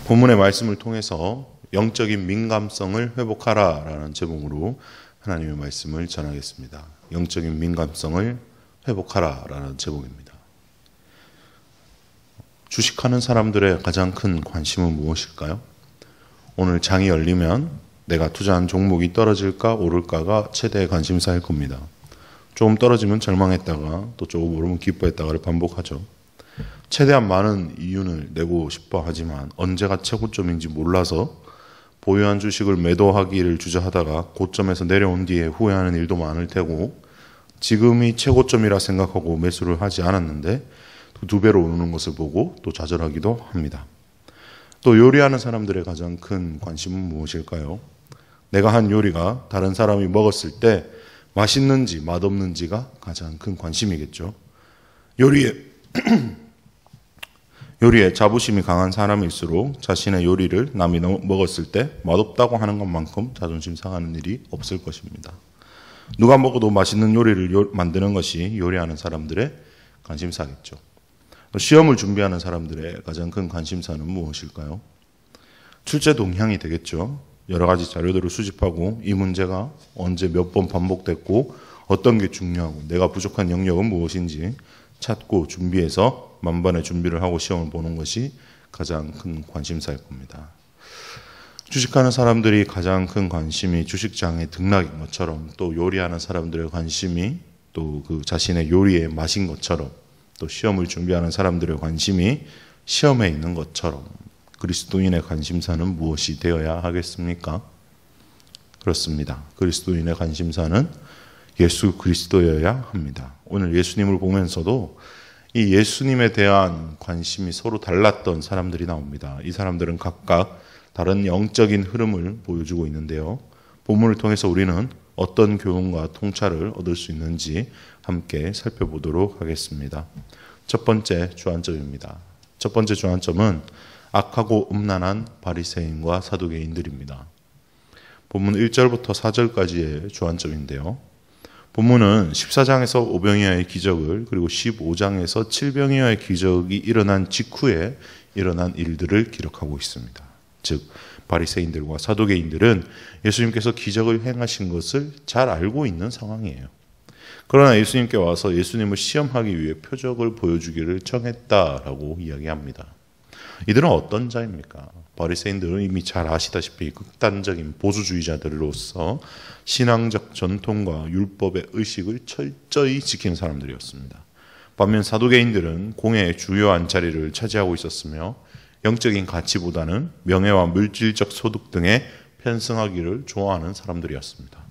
본문의 말씀을 통해서 영적인 민감성을 회복하라라는 제목으로 하나님의 말씀을 전하겠습니다. 영적인 민감성을 회복하라라는 제목입니다. 주식하는 사람들의 가장 큰 관심은 무엇일까요? 오늘 장이 열리면 내가 투자한 종목이 떨어질까 오를까가 최대의 관심사일 겁니다. 조금 떨어지면 절망했다가 또 조금 오르면 기뻐했다가를 반복하죠. 최대한 많은 이윤을 내고 싶어 하지만 언제가 최고점인지 몰라서 보유한 주식을 매도하기를 주저하다가 고점에서 내려온 뒤에 후회하는 일도 많을 테고, 지금이 최고점이라 생각하고 매수를 하지 않았는데 두 배로 오르는 것을 보고 또 좌절하기도 합니다. 또 요리하는 사람들의 가장 큰 관심은 무엇일까요? 내가 한 요리가 다른 사람이 먹었을 때 맛있는지 맛없는지가 가장 큰 관심이겠죠. 요리에 자부심이 강한 사람일수록 자신의 요리를 남이 먹었을 때 맛없다고 하는 것만큼 자존심 상하는 일이 없을 것입니다. 누가 먹어도 맛있는 요리를 만드는 것이 요리하는 사람들의 관심사겠죠. 시험을 준비하는 사람들의 가장 큰 관심사는 무엇일까요? 출제 동향이 되겠죠. 여러 가지 자료들을 수집하고 이 문제가 언제 몇 번 반복됐고 어떤 게 중요하고 내가 부족한 영역은 무엇인지 찾고 준비해서 만반의 준비를 하고 시험을 보는 것이 가장 큰 관심사일 겁니다. 주식하는 사람들이 가장 큰 관심이 주식장의 등락인 것처럼, 또 요리하는 사람들의 관심이 또 그 자신의 요리의 맛인 것처럼, 또 시험을 준비하는 사람들의 관심이 시험에 있는 것처럼 그리스도인의 관심사는 무엇이 되어야 하겠습니까? 그렇습니다. 그리스도인의 관심사는 예수 그리스도여야 합니다. 오늘 예수님을 보면서도 이 예수님에 대한 관심이 서로 달랐던 사람들이 나옵니다. 이 사람들은 각각 다른 영적인 흐름을 보여주고 있는데요. 본문을 통해서 우리는 어떤 교훈과 통찰을 얻을 수 있는지 함께 살펴보도록 하겠습니다. 첫 번째 주안점입니다. 첫 번째 주안점은 악하고 음란한 바리새인과 사두개인들입니다. 본문 1절부터 4절까지의 주안점인데요. 본문은 14장에서 오병이어의 기적을, 그리고 15장에서 칠병이어의 기적이 일어난 직후에 일어난 일들을 기록하고 있습니다. 즉 바리새인들과 사두개인들은 예수님께서 기적을 행하신 것을 잘 알고 있는 상황이에요. 그러나 예수님께 와서 예수님을 시험하기 위해 표적을 보여주기를 청했다라고 이야기합니다. 이들은 어떤 자입니까? 바리새인들은 이미 잘 아시다시피 극단적인 보수주의자들로서 신앙적 전통과 율법의 의식을 철저히 지키는 사람들이었습니다. 반면 사두개인들은 공회의 주요한 자리를 차지하고 있었으며 영적인 가치보다는 명예와 물질적 소득 등에 편승하기를 좋아하는 사람들이었습니다.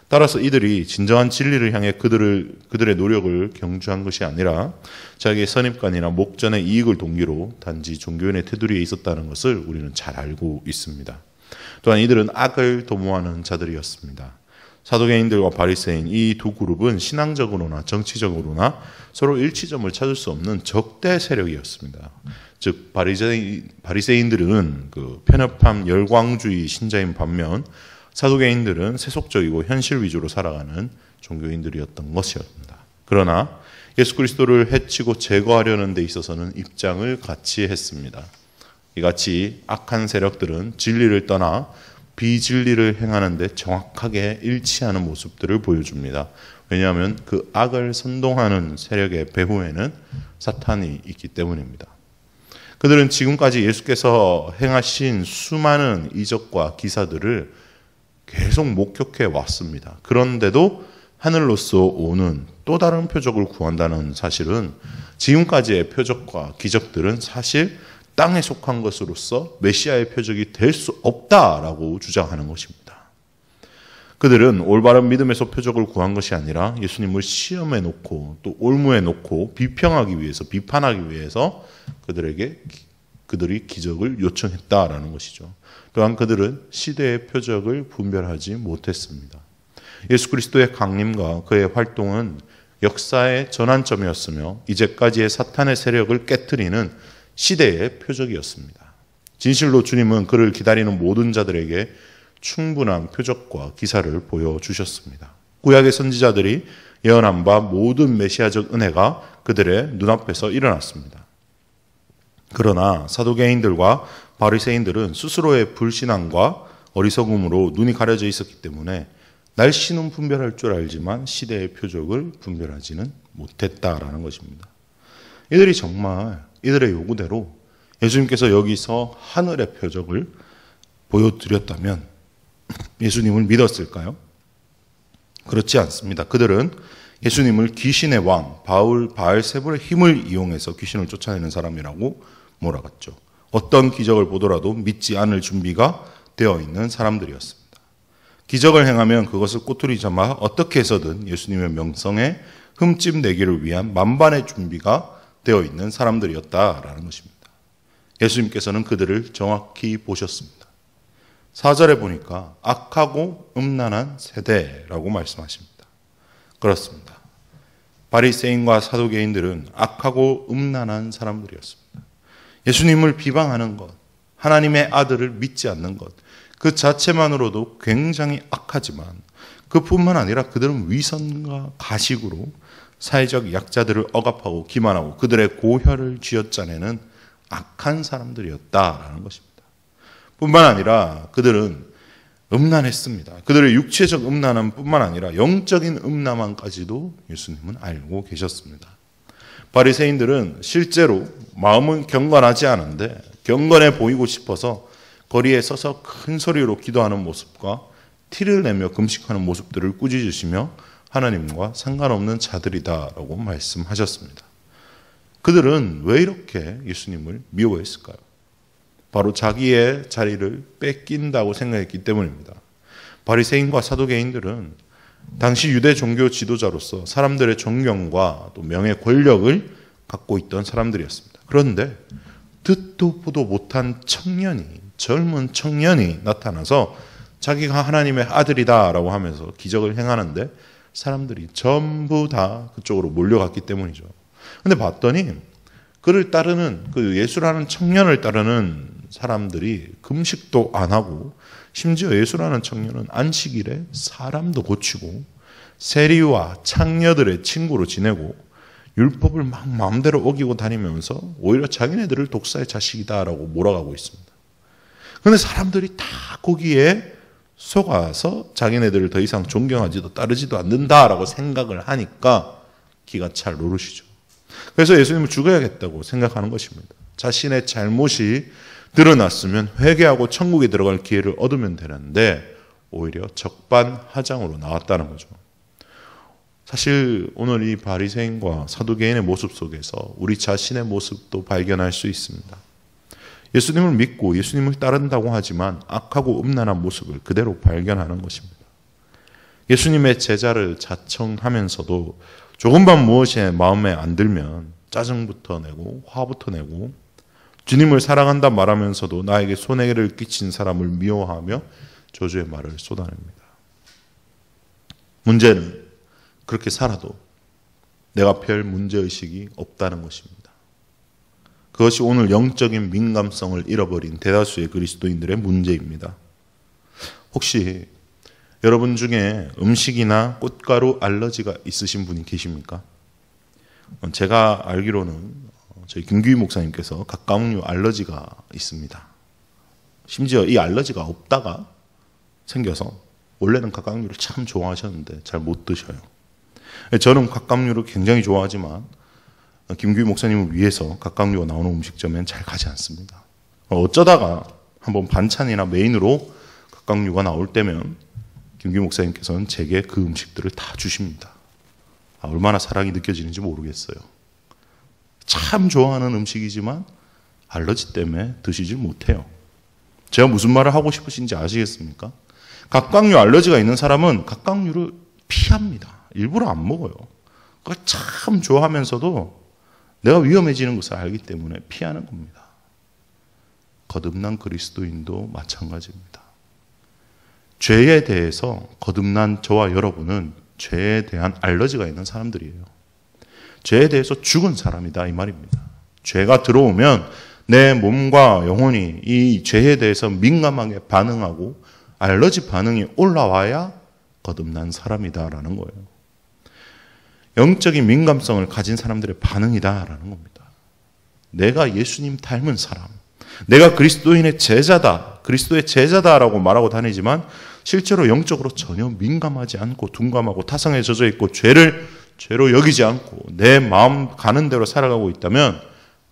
따라서 이들이 진정한 진리를 향해 그들의 노력을 경주한 것이 아니라 자기의 선입관이나 목전의 이익을 동기로 단지 종교인의 테두리에 있었다는 것을 우리는 잘 알고 있습니다. 또한 이들은 악을 도모하는 자들이었습니다. 사두개인들과 바리새인 이 두 그룹은 신앙적으로나 정치적으로나 서로 일치점을 찾을 수 없는 적대 세력이었습니다. 즉 바리새인들은 그 편협한 열광주의 신자인 반면 사두개인들은 세속적이고 현실 위주로 살아가는 종교인들이었던 것이었습니다. 그러나 예수 그리스도를 해치고 제거하려는 데 있어서는 입장을 같이 했습니다. 이같이 악한 세력들은 진리를 떠나 비진리를 행하는 데 정확하게 일치하는 모습들을 보여줍니다. 왜냐하면 그 악을 선동하는 세력의 배후에는 사탄이 있기 때문입니다. 그들은 지금까지 예수께서 행하신 수많은 이적과 기사들을 계속 목격해 왔습니다. 그런데도 하늘로서 오는 또 다른 표적을 구한다는 사실은 지금까지의 표적과 기적들은 사실 땅에 속한 것으로서 메시아의 표적이 될 수 없다라고 주장하는 것입니다. 그들은 올바른 믿음에서 표적을 구한 것이 아니라 예수님을 시험에 놓고 또 올무에 놓고 비판하기 위해서 그들이 기적을 요청했다라는 것이죠. 또한 그들은 시대의 표적을 분별하지 못했습니다. 예수 그리스도의 강림과 그의 활동은 역사의 전환점이었으며 이제까지의 사탄의 세력을 깨트리는 시대의 표적이었습니다. 진실로 주님은 그를 기다리는 모든 자들에게 충분한 표적과 기사를 보여주셨습니다. 구약의 선지자들이 예언한 바 모든 메시아적 은혜가 그들의 눈앞에서 일어났습니다. 그러나 사두개인들과 바리새인들은 스스로의 불신앙과 어리석음으로 눈이 가려져 있었기 때문에 날씨는 분별할 줄 알지만 시대의 표적을 분별하지는 못했다라는 것입니다. 이들이 정말 이들의 요구대로 예수님께서 여기서 하늘의 표적을 보여드렸다면 예수님을 믿었을까요? 그렇지 않습니다. 그들은 예수님을 귀신의 왕 바알세불의 힘을 이용해서 귀신을 쫓아내는 사람이라고 몰아갔죠. 어떤 기적을 보더라도 믿지 않을 준비가 되어 있는 사람들이었습니다. 기적을 행하면 그것을 꼬투리 잡아 어떻게 해서든 예수님의 명성에 흠집 내기를 위한 만반의 준비가 되어 있는 사람들이었다라는 것입니다. 예수님께서는 그들을 정확히 보셨습니다. 4절에 보니까 악하고 음란한 세대라고 말씀하십니다. 그렇습니다. 바리새인과 사두개인들은 악하고 음란한 사람들이었습니다. 예수님을 비방하는 것, 하나님의 아들을 믿지 않는 것, 그 자체만으로도 굉장히 악하지만 그뿐만 아니라 그들은 위선과 가식으로 사회적 약자들을 억압하고 기만하고 그들의 고혈을 쥐어짜내는 악한 사람들이었다라는 것입니다. 뿐만 아니라 그들은 음란했습니다. 그들의 육체적 음란함 뿐만 아니라 영적인 음란함까지도 예수님은 알고 계셨습니다. 바리새인들은 실제로 마음은 경건하지 않은데 경건해 보이고 싶어서 거리에 서서 큰 소리로 기도하는 모습과 티를 내며 금식하는 모습들을 꾸짖으시며 하나님과 상관없는 자들이다라고 말씀하셨습니다. 그들은 왜 이렇게 예수님을 미워했을까요? 바로 자기의 자리를 뺏긴다고 생각했기 때문입니다. 바리새인과 사두개인들은 당시 유대 종교 지도자로서 사람들의 존경과 또 명예, 권력을 갖고 있던 사람들이었습니다. 그런데 듣도 보도 못한 젊은 청년이 나타나서 자기가 하나님의 아들이다라고 하면서 기적을 행하는데 사람들이 전부 다 그쪽으로 몰려갔기 때문이죠. 근데 봤더니 그를 따르는 그 예수라는 청년을 따르는 사람들이 금식도 안 하고 심지어 예수라는 청년은 안식일에 사람도 고치고 세리와 창녀들의 친구로 지내고 율법을 막 마음대로 어기고 다니면서 오히려 자기네들을 독사의 자식이다라고 몰아가고 있습니다. 그런데 사람들이 다 거기에 속아서 자기네들을 더 이상 존경하지도 따르지도 않는다라고 생각을 하니까 기가 찰 노릇이죠. 그래서 예수님을 죽여야겠다고 생각하는 것입니다. 자신의 잘못이 드러났으면 회개하고 천국에 들어갈 기회를 얻으면 되는데 오히려 적반하장으로 나왔다는 거죠. 사실 오늘 이 바리새인과 사두개인의 모습 속에서 우리 자신의 모습도 발견할 수 있습니다. 예수님을 믿고 예수님을 따른다고 하지만 악하고 음란한 모습을 그대로 발견하는 것입니다. 예수님의 제자를 자청하면서도 조금만 무엇이 마음에 안 들면 짜증부터 내고 화부터 내고 주님을 사랑한다 말하면서도 나에게 손해를 끼친 사람을 미워하며 저주의 말을 쏟아냅니다. 문제는 그렇게 살아도 내가 별 문제의식이 없다는 것입니다. 그것이 오늘 영적인 민감성을 잃어버린 대다수의 그리스도인들의 문제입니다. 혹시 여러분 중에 음식이나 꽃가루 알러지가 있으신 분이 계십니까? 제가 알기로는 저희 김규희 목사님께서 각각류 알러지가 있습니다. 심지어 이 알러지가 없다가 생겨서 원래는 각각류를 참 좋아하셨는데 잘 못 드셔요. 저는 각각류를 굉장히 좋아하지만 김규희 목사님을 위해서 각각류가 나오는 음식점엔 잘 가지 않습니다. 어쩌다가 한번 반찬이나 메인으로 각각류가 나올 때면 김규희 목사님께서는 제게 그 음식들을 다 주십니다. 얼마나 사랑이 느껴지는지 모르겠어요. 참 좋아하는 음식이지만 알러지 때문에 드시질 못해요. 제가 무슨 말을 하고 싶으신지 아시겠습니까? 각각류 알러지가 있는 사람은 각각류를 피합니다. 일부러 안 먹어요. 그걸 참 좋아하면서도 내가 위험해지는 것을 알기 때문에 피하는 겁니다. 거듭난 그리스도인도 마찬가지입니다. 죄에 대해서 거듭난 저와 여러분은 죄에 대한 알러지가 있는 사람들이에요. 죄에 대해서 죽은 사람이다 이 말입니다. 죄가 들어오면 내 몸과 영혼이 이 죄에 대해서 민감하게 반응하고 알러지 반응이 올라와야 거듭난 사람이다라는 거예요. 영적인 민감성을 가진 사람들의 반응이다라는 겁니다. 내가 예수님 닮은 사람, 내가 그리스도인의 제자다, 그리스도의 제자다라고 말하고 다니지만 실제로 영적으로 전혀 민감하지 않고 둔감하고 타성에 젖어 있고 죄를 죄로 여기지 않고 내 마음 가는 대로 살아가고 있다면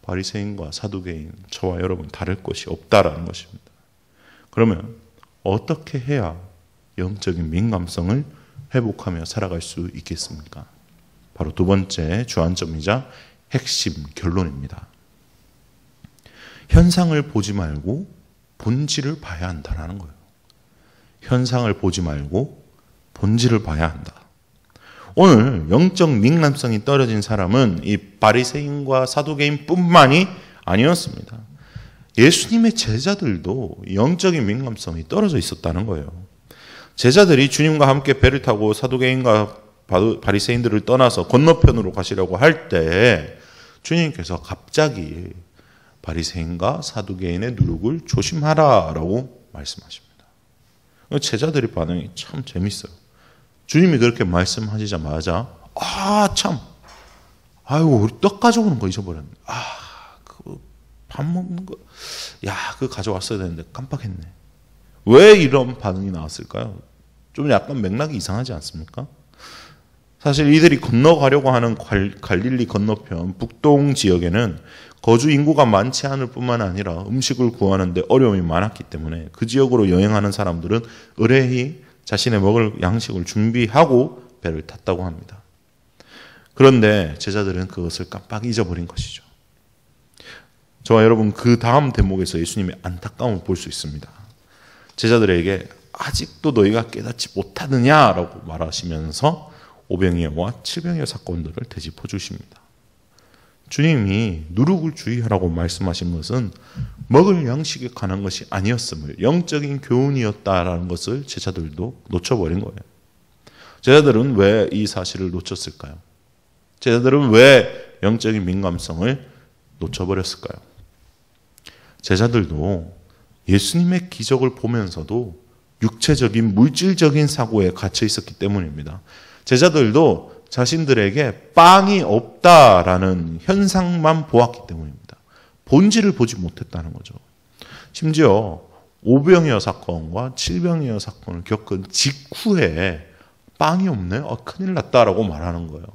바리새인과 사두개인, 저와 여러분 다를 것이 없다라는 것입니다. 그러면 어떻게 해야 영적인 민감성을 회복하며 살아갈 수 있겠습니까? 바로 두 번째 주안점이자 핵심 결론입니다. 현상을 보지 말고 본질을 봐야 한다는 거예요. 현상을 보지 말고 본질을 봐야 한다. 오늘 영적 민감성이 떨어진 사람은 이 바리새인과 사두개인뿐만이 아니었습니다. 예수님의 제자들도 영적인 민감성이 떨어져 있었다는 거예요. 제자들이 주님과 함께 배를 타고 사두개인과 바리새인들을 떠나서 건너편으로 가시려고 할 때 주님께서 갑자기 바리새인과 사두개인의 누룩을 조심하라라고 말씀하십니다. 제자들의 반응이 참 재밌어요. 주님이 그렇게 말씀하시자마자 아이고 우리 떡 가져오는 거 잊어버렸네. 그 밥 먹는 거, 그거 가져왔어야 되는데 깜빡했네. 왜 이런 반응이 나왔을까요? 좀 약간 맥락이 이상하지 않습니까? 사실 이들이 건너가려고 하는 갈릴리 건너편 북동 지역에는 거주 인구가 많지 않을 뿐만 아니라 음식을 구하는데 어려움이 많았기 때문에 그 지역으로 여행하는 사람들은 의뢰히 자신의 먹을 양식을 준비하고 배를 탔다고 합니다. 그런데 제자들은 그것을 깜빡 잊어버린 것이죠. 저와 여러분 그 다음 대목에서 예수님의 안타까움을 볼 수 있습니다. 제자들에게 아직도 너희가 깨닫지 못하느냐라고 말하시면서 오병이어와 칠병이어 사건들을 되짚어 주십니다. 주님이 누룩을 주의하라고 말씀하신 것은 먹을 양식에 관한 것이 아니었음을, 영적인 교훈이었다라는 것을 제자들도 놓쳐버린 거예요. 제자들은 왜 이 사실을 놓쳤을까요? 제자들은 왜 영적인 민감성을 놓쳐버렸을까요? 제자들도 예수님의 기적을 보면서도 육체적인 물질적인 사고에 갇혀 있었기 때문입니다. 제자들도 자신들에게 빵이 없다라는 현상만 보았기 때문입니다. 본질을 보지 못했다는 거죠. 심지어 오병이어 사건과 칠병이어 사건을 겪은 직후에 빵이 없네? 큰일 났다라고 말하는 거예요.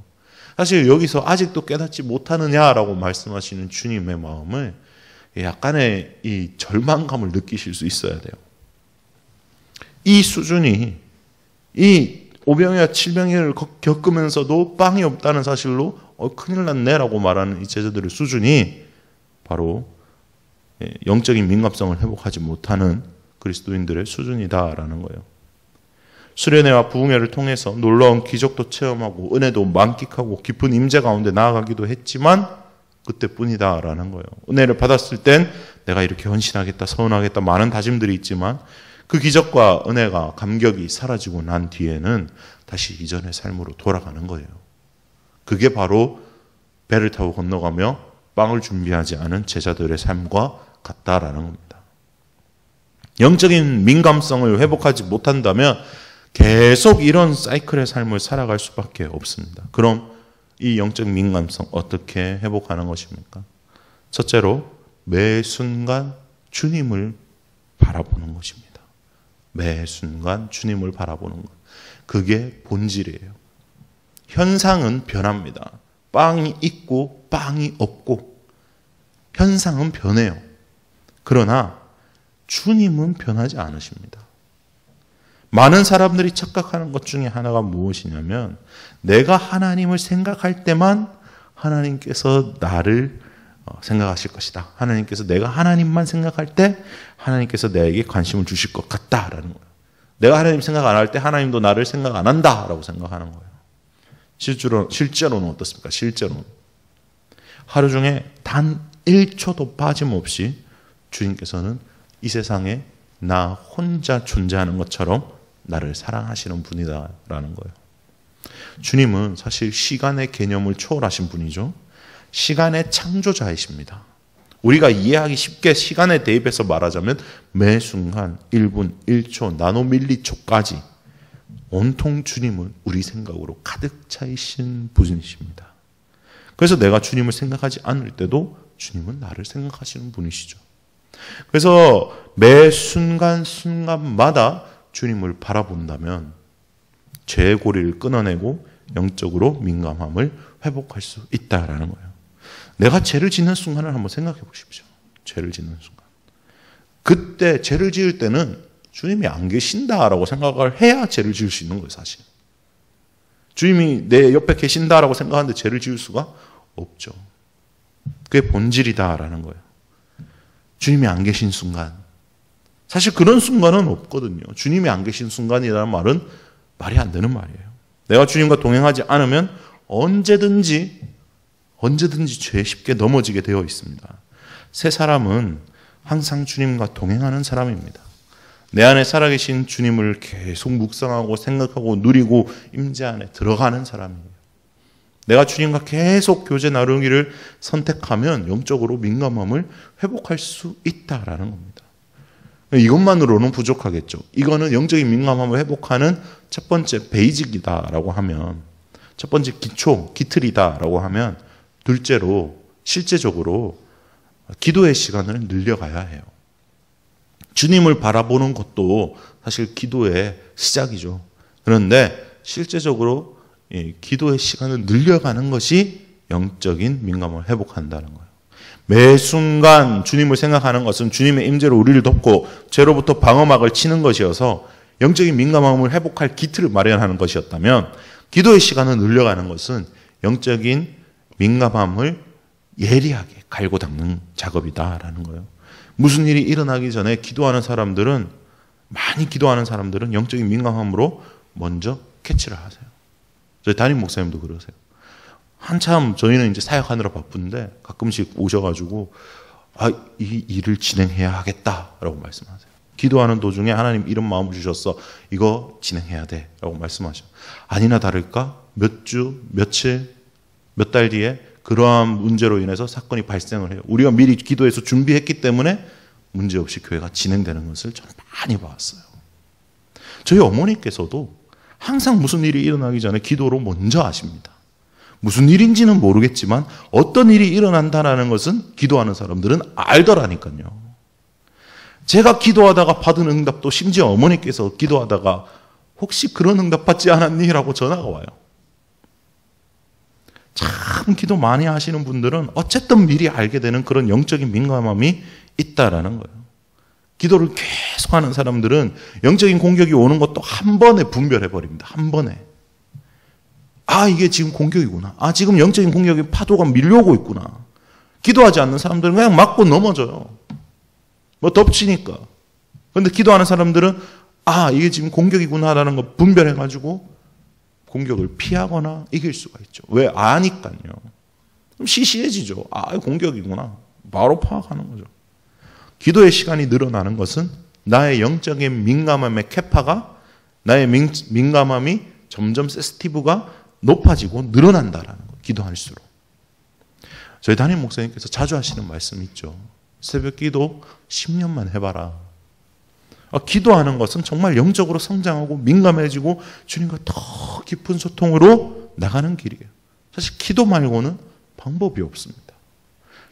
사실 여기서 아직도 깨닫지 못하느냐라고 말씀하시는 주님의 마음을 약간의 이 절망감을 느끼실 수 있어야 돼요. 이 수준이 이 오병이어 칠병이어를 겪으면서도 빵이 없다는 사실로 큰일 났네라고 말하는 이 제자들의 수준이 바로 영적인 민감성을 회복하지 못하는 그리스도인들의 수준이다라는 거예요. 수련회와 부흥회를 통해서 놀라운 기적도 체험하고 은혜도 만끽하고 깊은 임재 가운데 나아가기도 했지만 그때뿐이다라는 거예요. 은혜를 받았을 땐 내가 이렇게 헌신하겠다, 서운하겠다 많은 다짐들이 있지만 그 기적과 은혜가 감격이 사라지고 난 뒤에는 다시 이전의 삶으로 돌아가는 거예요. 그게 바로 배를 타고 건너가며 빵을 준비하지 않은 제자들의 삶과 같다라는 겁니다. 영적인 민감성을 회복하지 못한다면 계속 이런 사이클의 삶을 살아갈 수밖에 없습니다. 그럼 이 영적 민감성 어떻게 회복하는 것입니까? 첫째로 매 순간 주님을 바라보는 것입니다. 매 순간 주님을 바라보는 것. 그게 본질이에요. 현상은 변합니다. 빵이 있고 빵이 없고 현상은 변해요. 그러나 주님은 변하지 않으십니다. 많은 사람들이 착각하는 것 중에 하나가 무엇이냐면 내가 하나님을 생각할 때만 하나님께서 나를 생각하실 것이다. 하나님께서 내가 하나님만 생각할 때 하나님께서 내게 관심을 주실 것 같다라는 거예요. 내가 하나님 생각 안 할 때 하나님도 나를 생각 안 한다라고 생각하는 거예요. 실제로는 어떻습니까? 실제로는 하루 중에 단 1초도 빠짐없이 주님께서는 이 세상에 나 혼자 존재하는 것처럼 나를 사랑하시는 분이다라는 거예요. 주님은 사실 시간의 개념을 초월하신 분이죠. 시간의 창조자이십니다. 우리가 이해하기 쉽게 시간에 대입해서 말하자면 매 순간 1분, 1초, 나노밀리초까지 온통 주님은 우리 생각으로 가득 차이신 분이십니다. 그래서 내가 주님을 생각하지 않을 때도 주님은 나를 생각하시는 분이시죠. 그래서 매 순간순간마다 주님을 바라본다면 죄의 고리를 끊어내고 영적으로 민감함을 회복할 수 있다라는 거예요. 내가 죄를 짓는 순간을 한번 생각해 보십시오. 죄를 짓는 순간. 그때 죄를 지을 때는 주님이 안 계신다라고 생각을 해야 죄를 지을 수 있는 거예요, 사실. 주님이 내 옆에 계신다라고 생각하는데 죄를 지을 수가 없죠. 그게 본질이다라는 거예요. 주님이 안 계신 순간. 사실 그런 순간은 없거든요. 주님이 안 계신 순간이라는 말은 말이 안 되는 말이에요. 내가 주님과 동행하지 않으면 언제든지 죄에 쉽게 넘어지게 되어 있습니다. 새 사람은 항상 주님과 동행하는 사람입니다. 내 안에 살아계신 주님을 계속 묵상하고 생각하고 누리고 임재 안에 들어가는 사람이에요. 내가 주님과 계속 교제 나누기를 선택하면 영적으로 민감함을 회복할 수 있다라는 겁니다. 이것만으로는 부족하겠죠. 이거는 영적인 민감함을 회복하는 첫 번째 베이직이다라고 하면, 첫 번째 기초, 기틀이다라고 하면, 둘째로 실제적으로 기도의 시간을 늘려가야 해요. 주님을 바라보는 것도 사실 기도의 시작이죠. 그런데 실제적으로 기도의 시간을 늘려가는 것이 영적인 민감함을 회복한다는 거예요. 매 순간 주님을 생각하는 것은 주님의 임재로 우리를 돕고 죄로부터 방어막을 치는 것이어서 영적인 민감함을 회복할 기틀을 마련하는 것이었다면, 기도의 시간을 늘려가는 것은 영적인 민감함을 예리하게 갈고 닦는 작업이다라는 거예요. 무슨 일이 일어나기 전에 많이 기도하는 사람들은 영적인 민감함으로 먼저 캐치를 하세요. 저희 담임 목사님도 그러세요. 한참 저희는 이제 사역하느라 바쁜데 가끔씩 오셔가지고 이 일을 진행해야 하겠다라고 말씀하세요. 기도하는 도중에 하나님 이런 마음을 주셨어. 이거 진행해야 돼 라고 말씀하셔. 아니나 다를까 몇 주, 며칠, 몇 달 뒤에 그러한 문제로 인해서 사건이 발생을 해요. 우리가 미리 기도해서 준비했기 때문에 문제없이 교회가 진행되는 것을 저는 많이 봤어요. 저희 어머니께서도 항상 무슨 일이 일어나기 전에 기도로 먼저 하십니다. 무슨 일인지는 모르겠지만 어떤 일이 일어난다는 것은 기도하는 사람들은 알더라니까요. 제가 기도하다가 받은 응답도 심지어 어머니께서 기도하다가 혹시 그런 응답 받지 않았니? 라고 전화가 와요. 참 기도 많이 하시는 분들은 어쨌든 미리 알게 되는 그런 영적인 민감함이 있다라는 거예요. 기도를 계속 하는 사람들은 영적인 공격이 오는 것도 한 번에 분별해버립니다. 한 번에. 이게 지금 공격이구나. 지금 영적인 공격의 파도가 밀려오고 있구나. 기도하지 않는 사람들은 그냥 맞고 넘어져요. 덮치니까. 그런데 기도하는 사람들은 이게 지금 공격이구나라는 걸 분별해가지고 공격을 피하거나 이길 수가 있죠. 왜? 아니까요. 그럼 시시해지죠. 공격이구나. 바로 파악하는 거죠. 기도의 시간이 늘어나는 것은 나의 영적인 민감함의 캐파가, 나의 민감함이 점점 센시티브가 높아지고 늘어난다라는 거예요. 기도할수록. 저희 담임 목사님께서 자주 하시는 말씀이 있죠. 새벽 기도 10년만 해봐라. 기도하는 것은 정말 영적으로 성장하고 민감해지고 주님과 더 깊은 소통으로 나가는 길이에요. 사실 기도 말고는 방법이 없습니다.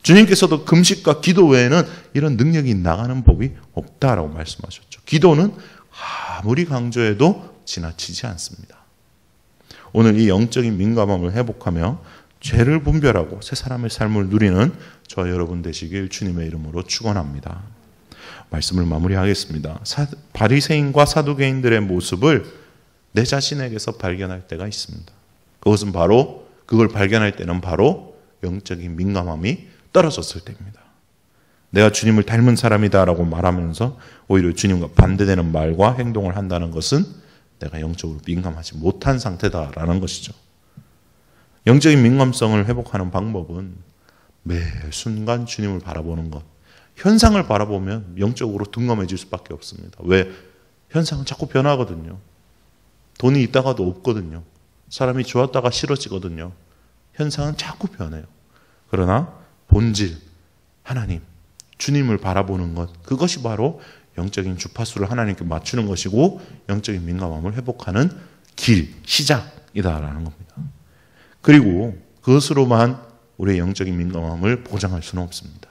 주님께서도 금식과 기도 외에는 이런 능력이 나가는 법이 없다라고 말씀하셨죠. 기도는 아무리 강조해도 지나치지 않습니다. 오늘 이 영적인 민감함을 회복하며 죄를 분별하고 새 사람의 삶을 누리는 저와 여러분 되시길 주님의 이름으로 축원합니다. 말씀을 마무리하겠습니다. 바리새인과 사두개인들의 모습을 내 자신에게서 발견할 때가 있습니다. 그걸 발견할 때는 바로 영적인 민감함이 떨어졌을 때입니다. 내가 주님을 닮은 사람이다라고 말하면서 오히려 주님과 반대되는 말과 행동을 한다는 것은 내가 영적으로 민감하지 못한 상태다라는 것이죠. 영적인 민감성을 회복하는 방법은 매 순간 주님을 바라보는 것. 현상을 바라보면 영적으로 둔감해질 수밖에 없습니다. 왜? 현상은 자꾸 변하거든요. 돈이 있다가도 없거든요. 사람이 좋았다가 싫어지거든요. 현상은 자꾸 변해요. 그러나 본질, 하나님, 주님을 바라보는 것, 그것이 바로 영적인 주파수를 하나님께 맞추는 것이고 영적인 민감함을 회복하는 길, 시작이다라는 겁니다. 그리고 그것으로만 우리의 영적인 민감함을 보장할 수는 없습니다.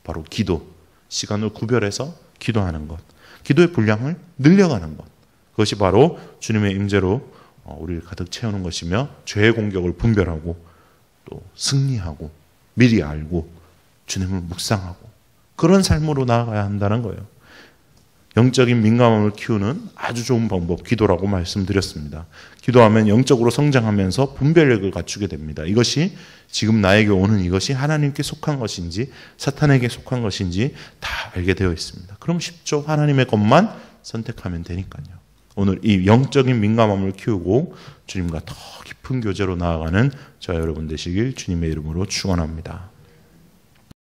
바로 기도, 시간을 구별해서 기도하는 것, 기도의 분량을 늘려가는 것, 그것이 바로 주님의 임재로 우리를 가득 채우는 것이며 죄의 공격을 분별하고 또 승리하고 미리 알고 주님을 묵상하고 그런 삶으로 나아가야 한다는 거예요. 영적인 민감함을 키우는 아주 좋은 방법, 기도라고 말씀드렸습니다. 기도하면 영적으로 성장하면서 분별력을 갖추게 됩니다. 이것이 지금 나에게 오는 이것이 하나님께 속한 것인지 사탄에게 속한 것인지 다 알게 되어 있습니다. 그럼 쉽죠. 하나님의 것만 선택하면 되니까요. 오늘 이 영적인 민감함을 키우고 주님과 더 깊은 교제로 나아가는 저와 여러분 되시길 주님의 이름으로 축원합니다.